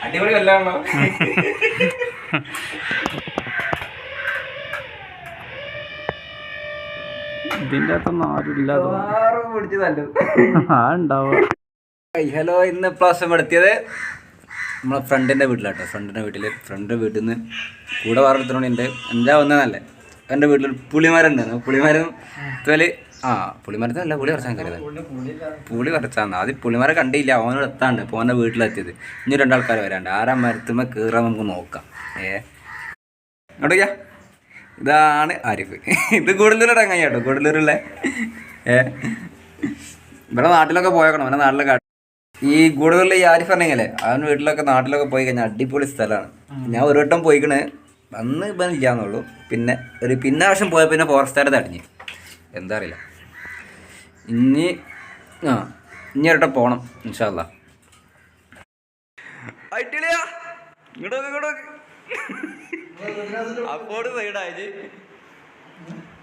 അടിപൊളി വല്ലാണോ? ഇതിൻ്റെ അകത്തൊന്നും ആരും ഇല്ലാതെ ഹലോ, ഇന്ന് പ്രാവശ്യം എടുത്തിയത് നമ്മളെ ഫ്രണ്ടിൻ്റെ വീട്ടിലാട്ടോ. ഫ്രണ്ടിൻ്റെ വീട്ടിൽ നിന്ന് കൂടെ വാർത്തണോണ്ട് എന്താ വന്നതല്ലേ. എൻ്റെ വീട്ടിൽ പുളിമരം ഉണ്ട്. പുളിമരം പുളിമരത്തിനല്ല, പുളി പറിച്ചാൻ കയറിയത്. പുളി പറിച്ചാന്ന് ആദ്യം പുളിമരം കണ്ടില്ല. അവനോട് എത്താണ്ട് ഇപ്പോൾ അവൻ്റെ വീട്ടിലെത്തിയത്. ഇനി രണ്ടാൾക്കാർ വരാണ്ട്. ആരാ മരത്തുമ്പോൾ കയറാൻ നമുക്ക് നോക്കാം. എവിടേക്കാ? ഇതാണ് ആരിഫ്. ഇത് കൂടുതലൂടെ അങ്ങനെ കേട്ടോ, കൂടുതലുള്ള ഇവിടെ നാട്ടിലൊക്കെ പോയേക്കണം. അവൻ്റെ നാട്ടിലൊക്കെ ഈ കൂടുതലുള്ള ഈ ആരിഫ് പറഞ്ഞെങ്കിലേ അവൻ വീട്ടിലൊക്കെ നാട്ടിലൊക്കെ പോയി കഴിഞ്ഞാൽ അടിപൊളി സ്ഥലമാണ്. ഞാൻ ഒരു വട്ടം പോയിക്കണ്, അന്ന് ഇപ്പം ഇല്ലാന്നുള്ളൂ. പിന്നെ ആവശ്യം പോയ പിന്നെ ഫോറസ്റ്റുകാരെ തടഞ്ഞ് എന്താ അറിയില്ല. ഇനി ഒരിട്ടം പോകണം ഇൻഷാ അല്ലാ. അപ്പോട് സൈഡായി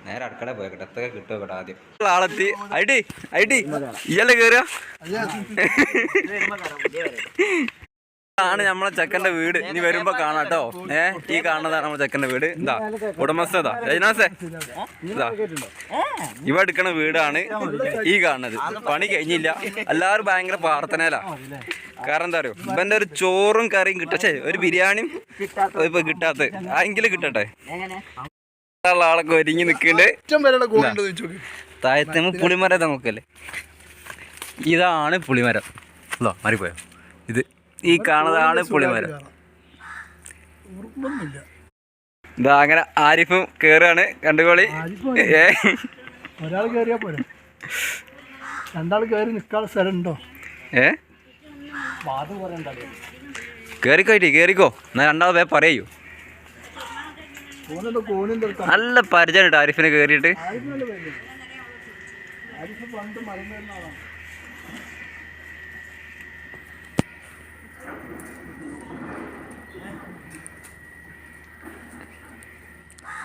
നേരെ അടുക്കള പോയക്കട്ടെ. എത്തൊക്കെ കിട്ടുമോ കേട്ടോ. ആദ്യം ആളെത്തി. ഐടി ഇയല്ലേ കേറുക. ആണ് നമ്മളെ ചെക്കൻ്റെ വീട്. ഇനി വരുമ്പോ കാണാട്ടോ. ഈ കാണുന്നതാണ് നമ്മളെ ചെക്കൻ്റെ വീട്. എന്താ ഉടമസ്ഥതാ രജനാസേ. ഇവ എടുക്കണ വീടാണ് ഈ കാണുന്നത്. പണി കഴിഞ്ഞില്ല. എല്ലാവരും ഭയങ്കര പ്രാർത്ഥനയിലാ. കാരണം എന്താ അറിയോ, ഇവന്റെ ഒരു ചോറും കറിയും കിട്ടേ, ഒരു ബിരിയാണിയും ഇപ്പൊ കിട്ടാത്ത എങ്കിലും കിട്ടട്ടെ. ആളൊക്കെ ഒരുങ്ങി നിൽക്കുന്നുണ്ട്. താഴത്തെ പുളിമരം നോക്കല്ലേ. ഇതാണ് പുളിമരം. അല്ലോ മാറിപ്പോയോ. ഇത് ഈ കാണുന്നതാണ് പുളിമരം. ഇതാ അങ്ങനെ ആരിഫും കേറാണ്. കണ്ടുകോളി. ഒരാൾ കേറിയാ പോരെ, രണ്ടാൾ കേറി നിൽക്കാനുള്ള സ്ഥലം ഉണ്ടോ? കേറിക്കോ എന്നാ രണ്ടാൾ വേ പറയൂ. നല്ല പരിചയം കേട്ടോ ആരിഫിനെ കേറിയിട്ട്.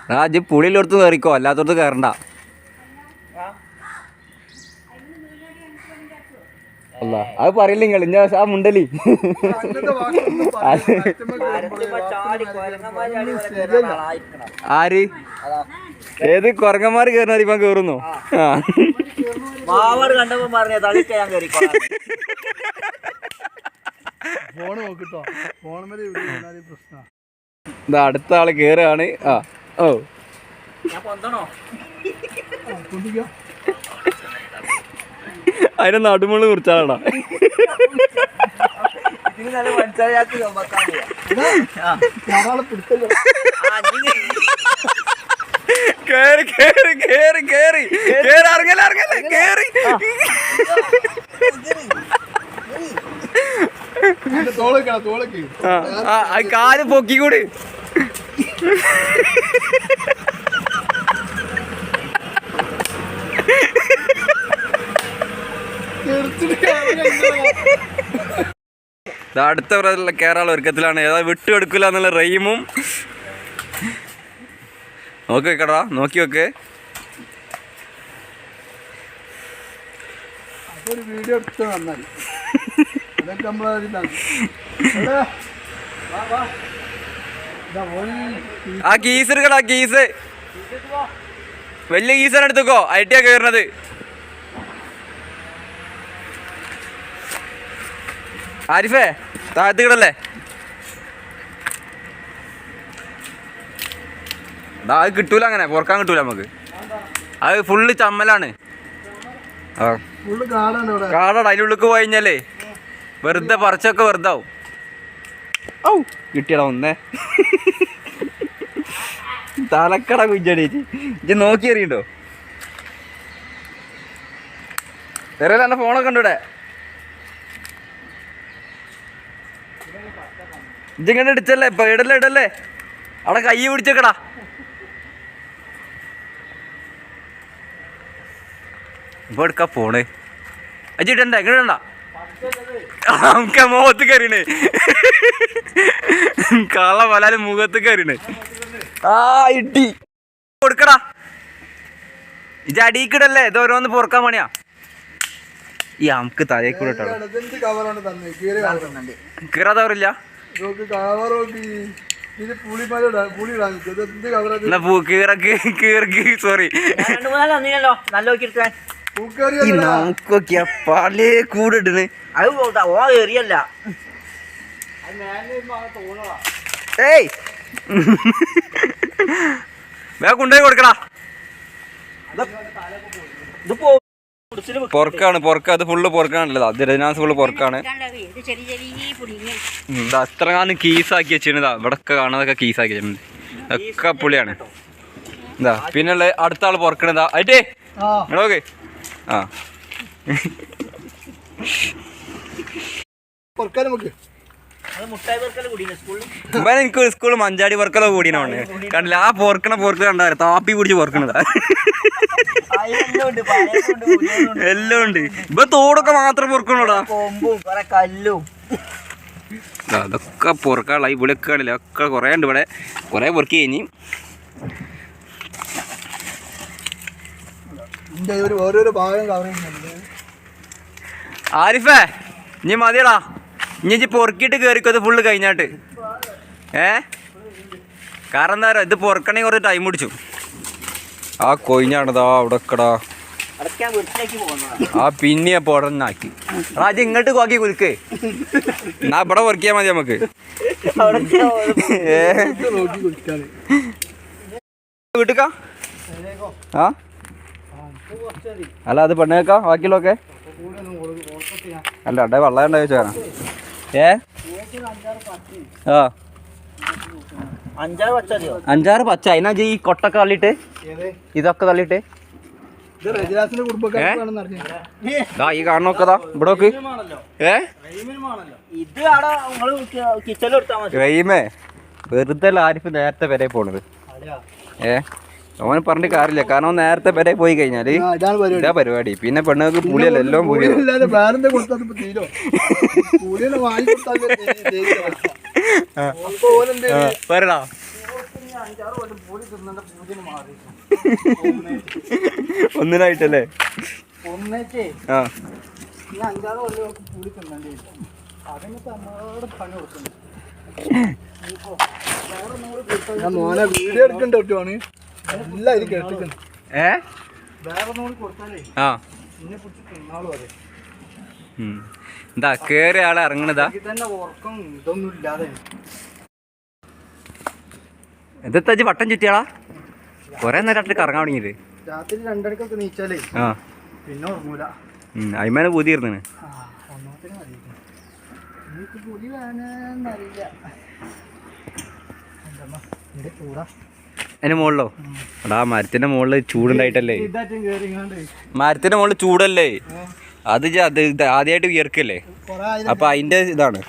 രാജ് പുളിയിലെടുത്ത് കയറിക്കോ, അല്ലാത്തടത്ത് കയറണ്ട. അല്ല അത് പറയില്ല നിങ്ങൾ. ഞാൻ ആ മുണ്ടലി ആര് ഏത് കൊരങ്ങന്മാര് കയറുന്ന ഇപ്പം കേറുന്നു. അടുത്ത ആള് കേറാണ്. അതിനെ നടുമുള്ള കുറിച്ചാളാ. കാല് പൊക്കിക്കൂടി. അടുത്ത കേറാള ഒരുക്കത്തിലാണ്. ഏതാ വിട്ടുകൊടുക്കില്ല എന്നുള്ള റെയിമും. നോക്കി വെക്കടാ, നോക്കി വെക്ക്. വീഡിയോ എടുത്ത് നന്നായി. ആ കീസ് എടുക്കടാ, കീസ് വലിയ കീസാണ് എടുത്തുക്കോ. ഐറ്റിയാ കയറണത്. ആരിഫേ താഴത്ത് കിടല്ലേ. അത് കിട്ടൂല, അങ്ങനെ പൊറക്കാൻ കിട്ടൂല നമുക്ക്. അത് ഫുള്ള് ചമ്മലാണ്. കാടാണ്. അതിൻ്റെ ഉള്ളിലേക്ക് പോയി കഴിഞ്ഞാലേ വെറുതെ പറിച്ചൊക്കെ വെറുതെ ആവും. കിട്ടിയടാ ഒന്നേ. തലക്കട കുഞ്ചടേച്ചി ഇജ്ജ് നോക്കി എറിയണ്ടോ? വേറെ എൻ്റെ ഫോണൊക്കെ ഉണ്ട് ഇവിടെ. ഇജ്ജിങ്ങനെ ഇടിച്ചല്ലേ ഇപ്പൊ. ഇടല്ലേ അവിടെ കൈ പിടിച്ചേക്കടാ. ഇപ്പൊ എടുക്കാ പോണേ. അജിട്ടണ്ട എങ്ങനെ ഇടണ്ട. നമുക്ക് മുഖത്ത് കയറിണേ. കള പലാലും മുഖത്ത് കയറിണേ. ഇട്ടി കൊടുക്കടാ. ഇജ് അടീക്കിടല്ലേ. ഇത് ഓരോന്ന് പൊറക്കാൻ പണിയാ. ഈ നമുക്ക് തലയിൽ കൂടെ ഇട്ടോ. കീറാ തവറില്ല. നോക്ക് കവർ നോക്കി ഇത് പുളിമല പുളി ഇടാൻ ഇത് എന്ത് കവറാ എന്നാ കീറക്ക് സോറി നല്ല നോക്കിയെടുക്കാൻ നമുക്കൊക്കെയാ പല കൂടെ ഇടണ്. അത് ഓ എറിയല്ല ഏയ് വേഗം കൊണ്ടുപോയി കൊടുക്കടാ. ഇതിപ്പോ പൊറക്കാണ് അത് ഫുള്ള് പൊറക്കാണല്ലോ. അത് രജനാസ് ഫുള്ള് പൊറക്കാണ്. അത്രങ്ങാനും കീസാക്കി വെച്ചിരുന്നതാ. ഇവിടൊക്കെ കാണുന്നതൊക്കെ കീസാക്കി വെച്ചിട്ടുണ്ട്. ഒക്കെ പുളിയാണ്. എന്താ പിന്നെ അടുത്ത ആള് പൊറക്കണതാ ആയിട്ടേ നോക്ക്. ആ എനിക്ക് സ്കൂളിൽ മഞ്ചാടി പൊറക്കലോ കൂടിയാണ് കണ്ടില്ല. ആ പൊറക്കണ കണ്ടായിരുന്നു താപ്പി പിടിച്ച് പൊറക്കണതാ. എല്ലാം ഉണ്ട്. ഇപ്പൊ തോടൊക്കെ മാത്രം പൊറക്കണോടാ. കല്ലും അതൊക്കെ പൊറക്കാനുള്ള ഈ പുളിയൊക്കെ കാണില്ല. ഒക്കെ കുറേ ഉണ്ട് ഇവിടെ. കുറേ പൊറുക്കി കഴിഞ്ഞ് ഓരോരോ ഭാഗം കവർ ചെയ്യുന്നുണ്ട്. ആരിഫേ ഇനി മതിയടാ. ഇനി പൊറുക്കിയിട്ട് കയറിക്കോ ഫുള്ള് കഴിഞ്ഞാട്ട്. കാരണം എന്താ പറയുക, ഇത് പൊറക്കണമെങ്കിൽ കുറച്ച് ടൈം പിടിച്ചു. ആ കൊയിഞ്ഞാണതാ അവിടെ ഒക്കെടാ. ആ പിന്നെ പൊടന്നാക്കി രാജ ഇങ്ങോട്ട് കോക്കി കുലുക്ക്. എന്നാ ഇവിടെ പൊറക്കിയാ മതി നമുക്ക്. വീട്ടിക്കാ ആ അല്ല അത് പെണ്ണേക്കാ ബാക്കിയുള്ളൊക്കെ അല്ല അടേ വെള്ളം ഉണ്ടായി വെച്ചാ. ആ 5-6 പച്ച അതിനാ ഈ കൊട്ടൊക്കെ തള്ളിട്ട് ഇതൊക്കെ തള്ളിട്ട് ഈ കാണുന്നോക്കതാ ഇവിടെ നോക്ക്. റഹീമേ വെറുതെ ആരിഫ് നേരത്തെ വരെ പോണത്. അവന് പറഞ്ഞിട്ട് കാര്യമില്ല. കാരണം നേരത്തെ വരെ പോയി കഴിഞ്ഞാല് ഇതാ പരിപാടി. പിന്നെ പെണ്ണുങ്ങൾക്ക് പുളിയല്ല എല്ലാം പുളി. പറടാ ഒന്നിനായിട്ടല്ലേ. ആ മോനെ വീഡിയോ എടുക്കണ്ടോട്ടാണ് എല്ലാം ഇത് കേട്ടിട്ടുണ്ട്. ആ എന്താ കേറിയ ആളെ ഇറങ്ങണതാ. ഇതൊന്നും ഇല്ലാതെ ഇതെത്താ വട്ടം ചുറ്റിയാളാ. കൊറേ നേരം കറങ്ങാൻ തുടങ്ങിയിട്ട് രാത്രി 2:30 നീച്ചാലേ ആ പിന്നെ ഉറങ്ങൂല. അയിമേനെ പൂതിയിരുന്നാണ്. പുലി വേണമെന്നറിയില്ല. അതിന്റെ മുകളിലോ എടാ മരത്തിന്റെ മുകളിൽ ചൂടുണ്ടായിട്ടല്ലേ. മരത്തിന്റെ മുകളിൽ ചൂടല്ലേ അത് ആദ്യമായിട്ട് വിയർക്കല്ലേ. അപ്പൊ അതിന്റെ ഇതാണ്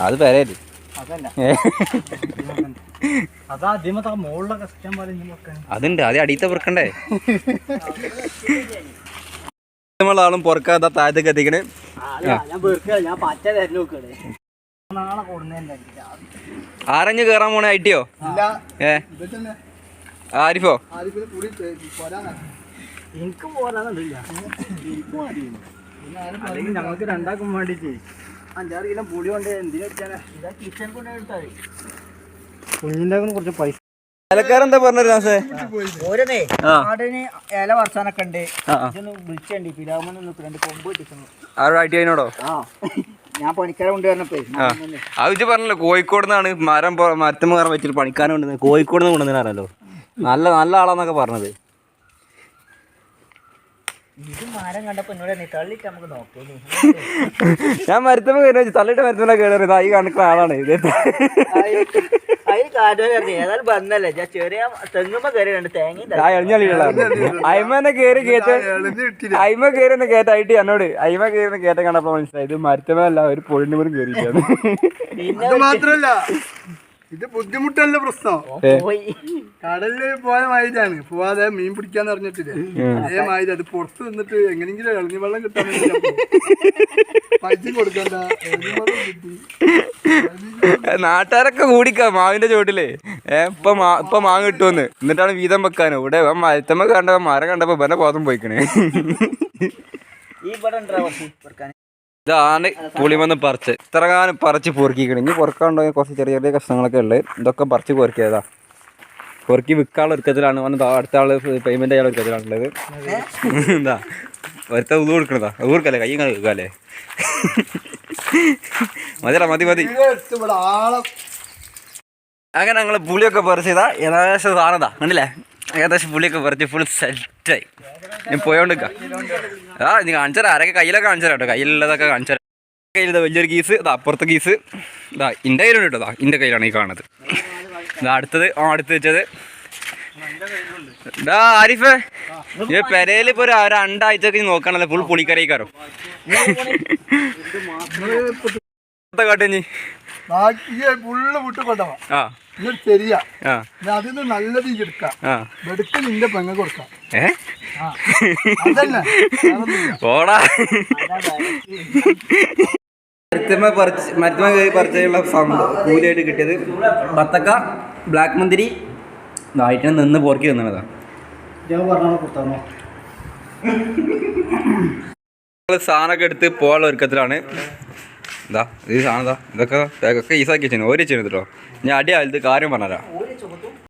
അത് വരല്ലേ. അതുണ്ട് അത് അടിയത്തെ പൊറക്കണ്ടേ. ആളും പൊറക്കാതെ താഴത്തേക്ക് എത്തിക്കണേ. ആരഞ്ഞ് കേറാൻ പോണേ ഐറ്റിയോ ആരിഫോ എനിക്ക് പോരാന്നില്ല. ഞങ്ങൾക്ക് രണ്ടാക്കും വേണ്ടിട്ട് 5-6 കിലോ പുളി കൊണ്ട് എന്തിനാ വെച്ചാൽ കിച്ചൺ കൊണ്ടെടുത്താൽ കുഞ്ഞിൻ്റെ കുറച്ച് പൈസ. എന്താ പറഞ്ഞേ ഓരോന്നേ ആടിന് ഇല വർച്ചാനൊക്കെ ഉണ്ട്. വിളിച്ചുണ്ട് പിലാമ 2 കൊമ്പ് കിട്ടുന്നു. ആരോടോ ഞാൻ പണിക്കാരെ കൊണ്ടുവരണപ്പോ അത് പറഞ്ഞല്ലോ കോഴിക്കോട് നിന്നാണ് മരത്തുമ്പോ കയറാൻ വെച്ചിട്ട് പണിക്കാരെ കൊണ്ടുവന്നത്. കോഴിക്കോട് നിന്ന് കൊണ്ടുവന്നാണല്ലോ. നല്ല ആളാന്നൊക്കെ പറഞ്ഞത്. ഇത് മരം കണ്ടപ്പോ എന്നോട് തള്ളിട്ട് നമുക്ക് നോക്കേ. ഞാൻ മരത്തുമ്പോ കയറി തള്ളിട്ട് മരത്തുമ്പോ കയറി ഈ കണക്കുന്ന ആളാണ് ഇത്. അതിന് കാര്യം ഏതായാലും വന്നല്ലേ ഞാൻ ചെറിയ തെങ്ങുമ്പോ കയറി കണ്ട് തേങ്ങ അയിമനെ കയറി കേട്ട് അയിമ കയറി കേട്ടായിട്ട് എന്നോട് അയിമ കയറി കേട്ട കണ്ടപ്പോ മനസ്സിലായി ഇത് മരത്തുമല്ല ഒരു പൊഴിന്റെ പോലും കയറിയിട്ടാണ്. ഇത് മാത്രല്ല ഇത് ബുദ്ധിമുട്ടല്ല പ്രശ്നം. കടലില് പോയ മാതിരിയാണ്. പോവാതെ മീൻ പിടിക്കാന്ന് പറഞ്ഞിട്ടില്ലേ അതേ മാതിരി അത് പുറത്ത് നിന്നിട്ട് എങ്ങനെയെങ്കിലും ഇളഞ്ഞി വെള്ളം കിട്ടാൻ പൈസ കൊടുക്കണ്ട. നാട്ടുകാരൊക്കെ കൂടിക്കാ മാവിന്റെ ചോട്ടില് ഇപ്പൊ മാങ്ങ കിട്ടുമെന്ന്. എന്നിട്ടാണ് വീതം വെക്കാനോ ഇവിടെ മരത്തമ്മ കണ്ടപ്പോ മരം കണ്ടപ്പോ ബല ബോധം പോയിക്കണേ. ഈ ഇതാണ് പുളിമന്ന് പറിച്ച് ഇത്രകാലം പറിച്ച് പൊറുക്കിക്കണം. ഇനി പൊറുക്കാണ്ടോ കുറച്ച് ചെറിയ ചെറിയ കഷ്ണങ്ങളൊക്കെ ഉള്ളത്. ഇതൊക്കെ പറിച്ച് പൊറുക്കിയതാ. പൊറുക്കി വിൽക്കാനുള്ള ഒരുക്കത്തിലാണ്. വന്ന് അടുത്ത ആള് പേയ്മെന്റ് ചെയ്യാനുള്ള ഒരുക്കത്തിലാണുള്ളത്. എന്താ ഒരുത്ത ഉതു കൊടുക്കണതാ? അത് കൊടുക്കല്ലേ, കൈ ഇങ്ങനെ വെക്കാല്ലേ? മതിയല്ല, മതി മതി. അങ്ങനെ ഞങ്ങൾ പുളിയൊക്കെ പറിച്ചതാ. ഏകദേശം സാധനതാ കണ്ടില്ലേ? ഏകദേശം പുളിയൊക്കെ പറിച്ച് ഫുൾ സെറ്റായി. ഞാൻ പോയോണ്ടിരിക്കാം. നീ കാണിച്ചാൽ ആരൊക്കെ കയ്യിലൊക്കെ കാണിച്ചാൽ കേട്ടോ. കയ്യിലുള്ളതൊക്കെ കാണിച്ചാൽ കയ്യിൽ വലിയൊരു കീസ്, ഇതാ അപ്പുറത്തെ കീസ്, ഇതാ എൻ്റെ കയ്യിലുണ്ട് കേട്ടോ. എൻ്റെ കയ്യിലാണ് ഈ കാണുന്നത്. ഇതാ അടുത്തത് അടുത്ത് വെച്ചത്. ഇതാ ആരിഫേ, ഈ പെരയിൽ ഇപ്പോൾ ഒരു 2 ആഴ്ചക്ക് നോക്കണല്ലോ. ഫുൾ പുളിക്കറി കയറും കാട്ടി. ഫുള്ള് വിട്ടുകൊണ്ടവാ. ആ ശരിയാ. അതിന് നല്ല രീതി എടുക്കാം. എടുത്ത് നിന്റെ പെങ്ങ കൊടുക്കാം. ഓടാ മരത്തുമ പറിച്ചുള്ള കൂലിയായിട്ട് കിട്ടിയത് ബത്തക്ക, ബ്ലാക്ക് മുന്തിരി ഇതായിട്ട് നിന്ന് പോർക്കി തന്നതാ. സാധനമൊക്കെ എടുത്ത് പോകാനുള്ള ഒരുക്കത്തിലാണ്. ഇതാ ഈ സാധനം ഇതൊക്കെ ഈസാക്കി വെച്ചു. ഓരി വെച്ചിരുന്നു കേട്ടോ. ഞാൻ അടിയായത് കാര്യം പറഞ്ഞുതരാം.